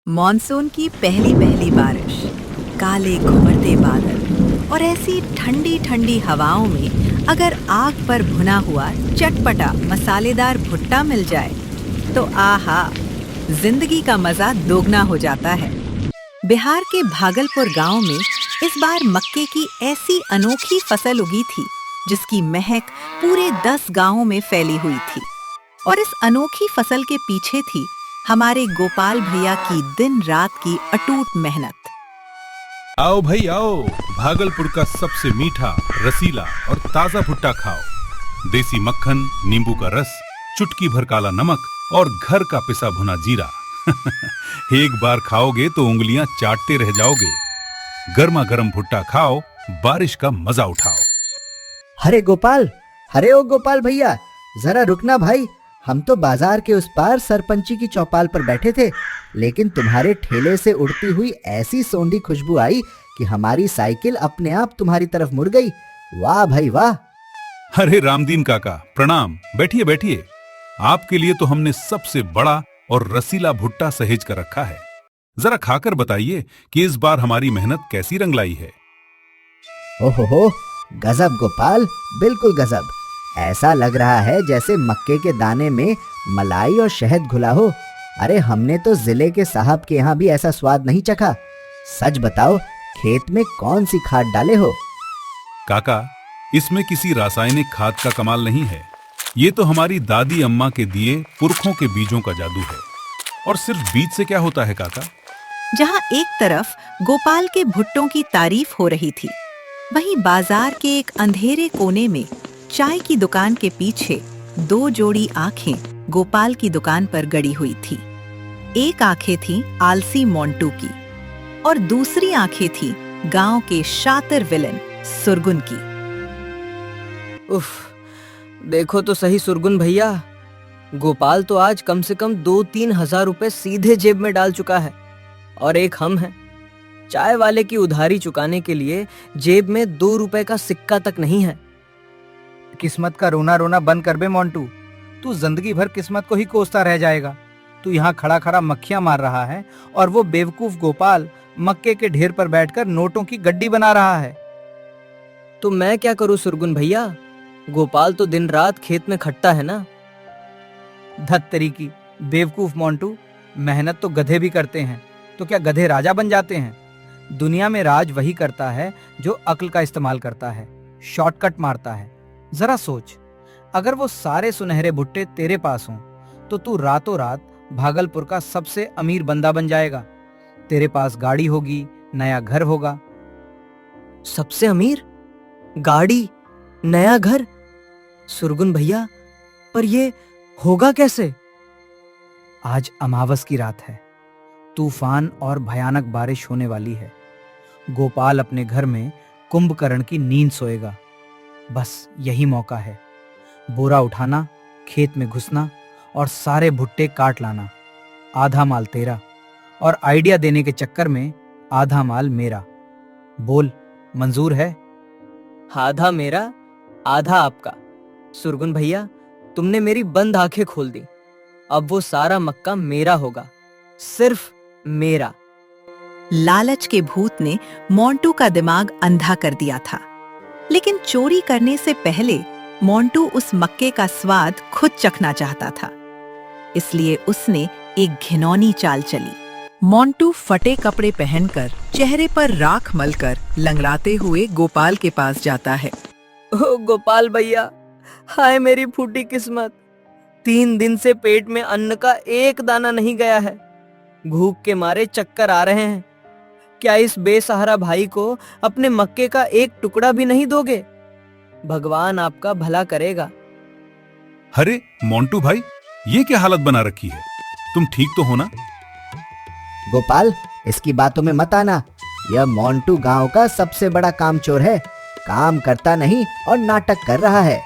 Monsoon की पहली पहली बारिश, काले घुमड़ते बादल और ऐसी ठंडी ठंडी हवाओं में अगर आग पर भुना हुआ चटपटा मसालेदार भुट्टा मिल जाए तो आहा, जिंदगी का मजा दोगुना हो जाता है। बिहार के भागलपुर गांव में इस बार मक्के की ऐसी अनोखी फसल उगी थी जिसकी महक पूरे 10 गांवों में फैली हुई थी। और इस अनोखी फसल के पीछे थी हमारे गोपाल भैया की दिन रात की अटूट मेहनत। आओ भाई आओ, भागलपुर का सबसे मीठा, रसीला और ताजा भुट्टा खाओ। देसी मक्खन, नींबू का रस, चुटकी भर काला नमक और घर का पिसा भुना जीरा। एक बार खाओगे तो उंगलियां चाटते रह जाओगे। गर्मा गर्म भुट्टा खाओ, बारिश का मजा उठाओ। अरे गोपाल, अरे ओ गोपाल भैया, जरा रुकना भाई। हम तो बाजार के उस पार सरपंची की चौपाल पर बैठे थे, लेकिन तुम्हारे ठेले से उड़ती हुई ऐसी सौंधी खुशबू आई कि हमारी साइकिल अपने आप तुम्हारी तरफ मुड़ गई। वाह भाई वाह। अरे रामदीन काका, प्रणाम। बैठिए बैठिए। आपके लिए तो हमने सबसे बड़ा और रसीला भुट्टा सहेज कर रखा है। जरा खाकर बताइए कि इस बार हमारी मेहनत कैसी रंग लाई है। ओहो, गजब गोपाल, बिल्कुल गजब। ऐसा लग रहा है जैसे मक्के के दाने में मलाई और शहद घुला हो। अरे हमने तो जिले के साहब के यहाँ भी ऐसा स्वाद नहीं चखा। सच बताओ, खेत में कौन सी खाद डाले हो? काका, इसमें किसी रासायनिक खाद का कमाल नहीं है। ये तो हमारी दादी अम्मा के दिए पुरखों के बीजों का जादू है। और सिर्फ बीज से क्या होता है काका? जहां एक तरफ गोपाल के भुट्टों की तारीफ हो रही थी, वहीं बाजार के एक अंधेरे कोने में चाय की दुकान के पीछे 2 जोड़ी आंखें गोपाल की दुकान पर गड़ी हुई थी। एक आंखें थी आलसी मोंटू की और दूसरी आंखें थी गांव के शातिर विलन सुरगुन की। उफ, देखो तो सही सुरगुन भैया, गोपाल तो आज कम से कम 2-3 हजार रुपए सीधे जेब में डाल चुका है। और एक हम हैं, चाय वाले की उधारी चुकाने के लिए जेब में 2 रुपए का सिक्का तक नहीं है। किस्मत का रोना रोना बंद कर बे मोंटू। तू जिंदगी भर किस्मत को ही कोसता रह जाएगा। तू यहाँ खड़ा खड़ा मक्खियां मार रहा है और वो बेवकूफ गोपाल मक्के के ढेर पर बैठकर नोटों की गड्डी बना रहा है। तो मैं क्या करूं सुरगुन भैया, गोपाल तो दिन रात खेत में खटता है ना। धत्तरी की बेवकूफ मोंटू, मेहनत तो गधे भी करते हैं, तो क्या गधे राजा बन जाते हैं? दुनिया में राज वही करता है जो अक्ल का इस्तेमाल करता है, शॉर्टकट मारता है। जरा सोच, अगर वो सारे सुनहरे भुट्टे तेरे पास हों तो तू रातों रात भागलपुर का सबसे अमीर बंदा बन जाएगा। तेरे पास गाड़ी होगी, नया घर होगा। सबसे अमीर? गाड़ी, नया घर? सुरगुन भैया, पर ये होगा कैसे? आज अमावस की रात है, तूफान और भयानक बारिश होने वाली है। गोपाल अपने घर में कुंभकर्ण की नींद सोएगा। बस यही मौका है। बोरा उठाना, खेत में घुसना और सारे भुट्टे काट लाना। आधा माल तेरा और आइडिया देने के चक्कर में आधा माल मेरा। बोल, मंजूर है? आधा मेरा, आधा आपका। सुरगुन भैया, तुमने मेरी बंद आंखें खोल दी। अब वो सारा मक्का मेरा होगा, सिर्फ मेरा। लालच के भूत ने मोंटू का दिमाग अंधा कर दिया था, लेकिन चोरी करने से पहले मोंटू उस मक्के का स्वाद खुद चखना चाहता था। इसलिए उसने एक घिनौनी चाल चली। मोंटू फटे कपड़े पहनकर, चेहरे पर राख मलकर लंगड़ाते हुए गोपाल के पास जाता है। ओ गोपाल भैया, हाय मेरी फूटी किस्मत। 3 दिन से पेट में अन्न का एक दाना नहीं गया है। भूख के मारे चक्कर आ रहे हैं। क्या इस बेसहारा भाई को अपने मक्के का एक टुकड़ा भी नहीं दोगे? भगवान आपका भला करेगा। अरे मोंटू भाई, ये क्या हालत बना रखी है? तुम ठीक तो हो ना? गोपाल, इसकी बातों में मत आना। यह मोंटू गांव का सबसे बड़ा कामचोर है। काम करता नहीं और नाटक कर रहा है।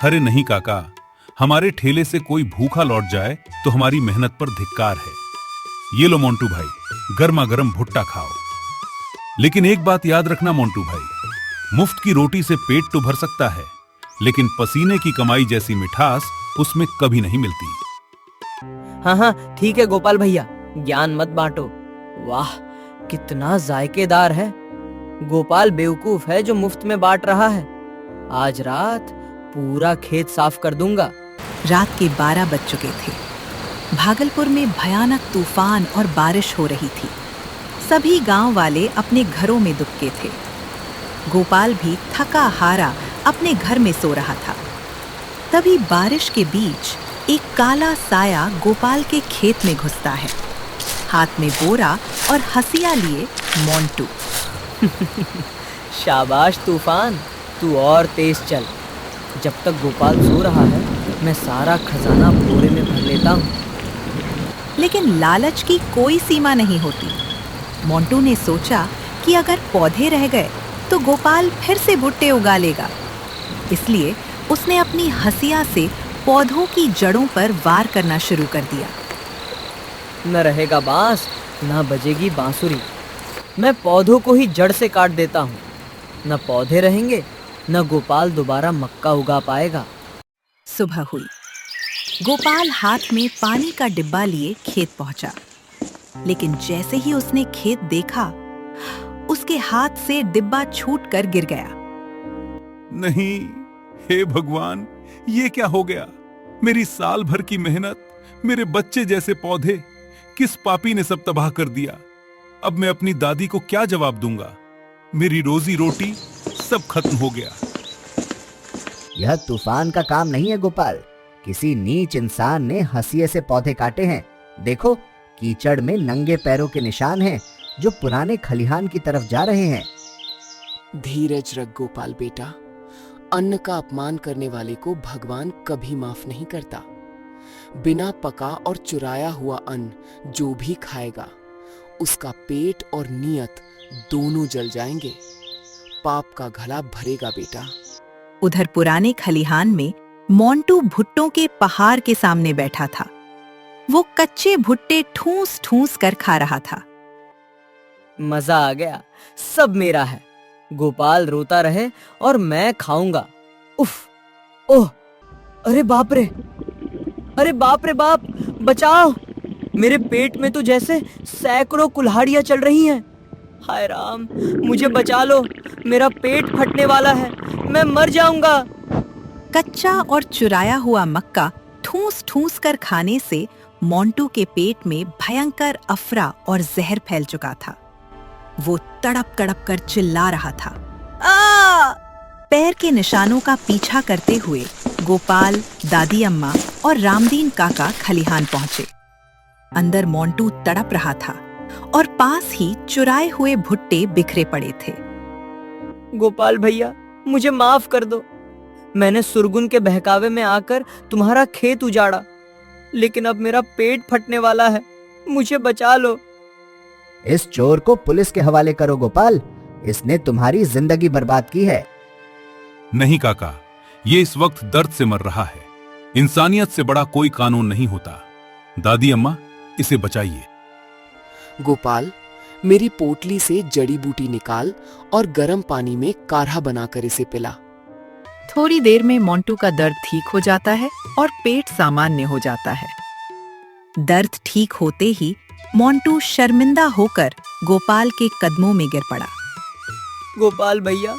अरे नहीं काका, हमारे ठेले से कोई भूखा लौट जाए तो हमारी मेहनत पर धिक्कार है। ये लो मोंटू भाई, गर्मा गर्म भुट्टा खाओ। लेकिन एक बात याद रखना मोंटू भाई, मुफ्त की रोटी से पेट तो भर सकता है, लेकिन पसीने की कमाई जैसी मिठास उसमें कभी नहीं मिलती। हाँ हाँ ठीक है गोपाल भैया, ज्ञान मत बांटो। वाह, कितना जायकेदार है। गोपाल बेवकूफ है जो मुफ्त में बांट रहा है। आज रात पूरा खेत साफ कर दूंगा। रात के 12 बज चुके थे। भागलपुर में भयानक तूफान और बारिश हो रही थी। सभी गांव वाले अपने घरों में दुबके थे। गोपाल भी थका हारा अपने घर में सो रहा था। तभी बारिश के बीच एक काला साया गोपाल के खेत में घुसता है, हाथ में बोरा और हंसिया लिए मोंटू। शाबाश तूफान, तू और तेज चल। जब तक गोपाल सो रहा है मैं सारा खजाना बोरे में भर लेता हूँ। लेकिन लालच की कोई सीमा नहीं होती। मोंटू ने सोचा कि अगर पौधे रह गए तो गोपाल फिर से भुट्टे उगा लेगा। इसलिए उसने अपनी हंसिया से पौधों की जड़ों पर वार करना शुरू कर दिया। न रहेगा बांस, न बजेगी बांसुरी। मैं पौधों को ही जड़ से काट देता हूँ। न पौधे रहेंगे, न गोपाल दोबारा मक्का उगा पाएगा। सुबह हुई। गोपाल हाथ में पानी का डिब्बा लिए खेत पहुंचा। लेकिन जैसे ही उसने खेत देखा, उसके हाथ से डिब्बा छूटकर गिर गया। नहीं, हे भगवान, ये क्या हो गया? मेरी साल भर की मेहनत, मेरे बच्चे जैसे पौधे, किस पापी ने सब तबाह कर दिया? अब मैं अपनी दादी को क्या जवाब दूंगा? मेरी रोजी रोटी सब खत्म हो गया। यह तूफान का काम नहीं है गोपाल। किसी नीच इंसान ने हंसिये से पौधे काटे हैं। देखो, कीचड़ में नंगे पैरों के निशान हैं जो पुराने खलिहान की तरफ जा रहे हैं। धीरज रख गोपाल बेटा। अन्न का अपमान करने वाले को भगवान कभी माफ नहीं करता। बिना पका और चुराया हुआ अन्न जो भी खाएगा, उसका पेट और नीयत दोनों जल जाएंगे। पाप का घड़ा भरेगा बेटा। उधर पुराने खलिहान में मोंटू भुट्टों के पहाड़ के सामने बैठा था। वो कच्चे भुट्टे ठूस ठूस कर खा रहा था। मजा आ गया, सब मेरा है। गोपाल रोता रहे और मैं खाऊंगा। उफ, ओह, अरे बाप रे, अरे बाप रे बाप, बचाओ! मेरे पेट में तो जैसे सैकड़ों कुल्हाड़ियां चल रही हैं। हाय राम, मुझे बचा लो, मेरा पेट फटने वाला है, मैं मर जाऊंगा। कच्चा और चुराया हुआ मक्का ठूस ठूस कर खाने से मोंटू के पेट में भयंकर अफरा और जहर फैल चुका था। वो तड़प तड़प कर चिल्ला रहा था। आ! पैर के निशानों का पीछा करते हुए गोपाल, दादी अम्मा और रामदीन काका खलिहान पहुंचे। अंदर मोंटू तड़प रहा था और पास ही चुराए हुए भुट्टे बिखरे पड़े थे। गोपाल भैया, मुझे माफ कर दो। मैंने सुरगुन के बहकावे में आकर तुम्हारा खेत उजाड़ा, लेकिन अब मेरा पेट फटने वाला है, मुझे बचा लो। इस चोर को पुलिस के हवाले करो गोपाल। इसने तुम्हारी जिंदगी बर्बाद की है। नहीं काका, ये इस वक्त दर्द से मर रहा है। इंसानियत से बड़ा कोई कानून नहीं होता। दादी अम्मा, इसे बचाइए। गोपाल, मेरी पोटली से जड़ी बूटी निकाल और गर्म पानी में काढ़ा बनाकर इसे पिला। थोड़ी देर में मोंटू का दर्द ठीक हो जाता है और पेट सामान्य हो जाता है। दर्द ठीक होते ही मोंटू शर्मिंदा होकर गोपाल के कदमों में गिर पड़ा। गोपाल भैया,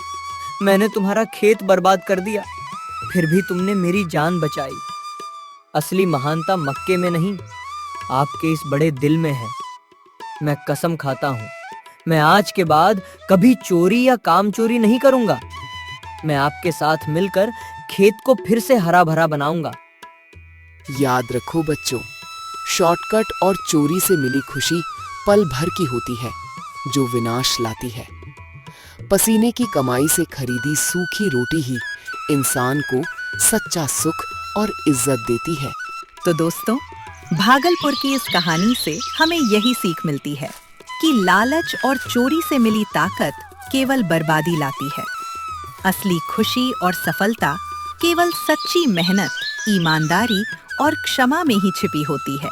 मैंने तुम्हारा खेत बर्बाद कर दिया, फिर भी तुमने मेरी जान बचाई। असली महानता मक्के में नहीं, आपके इस बड़े दिल में है। मैं कसम खाता हूँ, मैं आज के बाद कभी चोरी या काम चोरी नहीं करूंगा। मैं आपके साथ मिलकर खेत को फिर से हरा भरा बनाऊंगा। याद रखो बच्चों, शॉर्टकट और चोरी से मिली खुशी पल भर की होती है, जो विनाश लाती है। पसीने की कमाई से खरीदी सूखी रोटी ही इंसान को सच्चा सुख और इज्जत देती है। तो दोस्तों, भागलपुर की इस कहानी से हमें यही सीख मिलती है कि लालच और चोरी से मिली ताकत केवल बर्बादी लाती है। असली खुशी और सफलता केवल सच्ची मेहनत, ईमानदारी और क्षमा में ही छिपी होती है।